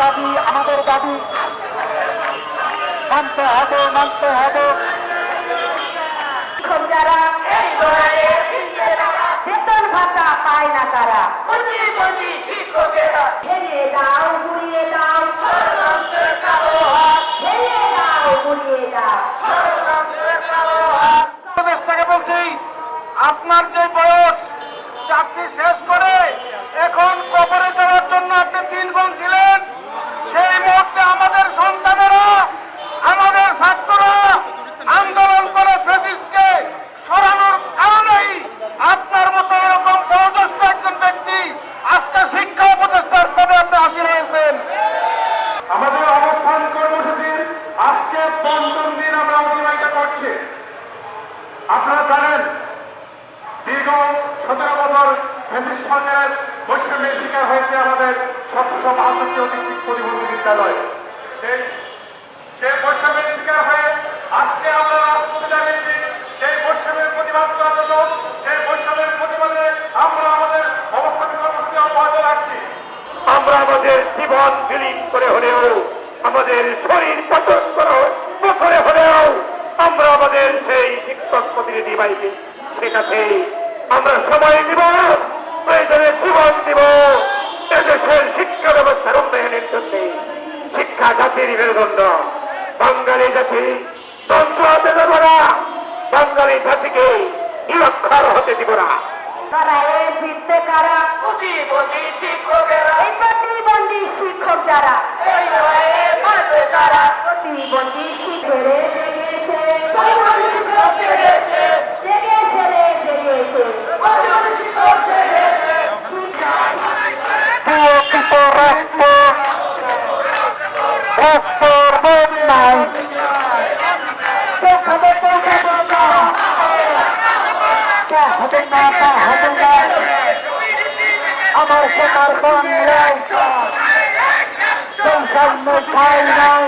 দাবি আমাদের দাবি মানতে হবে মানতে হবে। যারা বেতন ভাতা পায় না তারা ঢেলে দাও ঘুরিয়ে দাও ঢেলে দাও ঘুরিয়ে দাও। বলছি আপনার যে বয়স চাকরি শেষ করে এখন কবরে যাওয়ার জন্য আপনি 3 গুণ ছিলেন, সেই মুহূর্তে আমাদের সন্তানেরা আমাদের ছাত্ররা আন্দোলন করে ফ্যাসিস্টকে সরানোর কারণেই আপনার মতো এরকম বয়োজ্যেষ্ঠ একজন ব্যক্তি আজকে শিক্ষা উপদেষ্টার পদে আপনি হাসিল হয়েছেন। আমাদের অবস্থান কর্মসূচির আজকে ৫ম দিন আমরা অতিবাহিত করছি। আপনারা জানেন দীর্ঘ ১৭ বছর ফ্যাসিস্ট সরকারের বৈষম্যের শিকার হয়েছে আমাদের ৭৭২টি অতিরিক্ত প্রতিবন্ধী বিদ্যালয়। সেই বৈষম্যের শিকার হয়ে আজকে আমরা রাজপথে দাঁড়িয়েছি সেই বৈষম্যের প্রতিবাদ করার জন্য। সেই বৈষম্যের প্রতিবাদে আমরা আমাদের অবস্থান কর্মসূচি অব্যাহত রাখছি। আমরা আমাদের জীবন বিলীন করে হলেও, আমাদের শরীর পতন করে হলেও আমরা আমাদের সেই শিক্ষক প্রতিনিধি বাহিনী শেখাতে আমরা সময় দিব, প্রয়োজনে জীবন দিব। এদেশের শিক্ষা ব্যবস্থার উন্নয়নের জন্য শিক্ষা জাতির মেরুদণ্ড। বাঙালি জাতি ধ্বংস হতে দেব না, বাঙালি জাতিকে নিরক্ষর হতে দিব না। কারা এ জিতবে কারা? প্রতিবন্ধী শিক্ষকেরা। এই প্রতিবন্ধী শিক্ষক যারা প্রতিবন্ধী শিক্ষেরে জেগেছে, প্রতিবন্ধী শিক্ষক জেগেছে, জেগেছে রে জেগেছে, প্রতিবন্ধী শিক্ষক জেগেছে। আমার সোনার বাংলায় সংসার মেশাই নাই।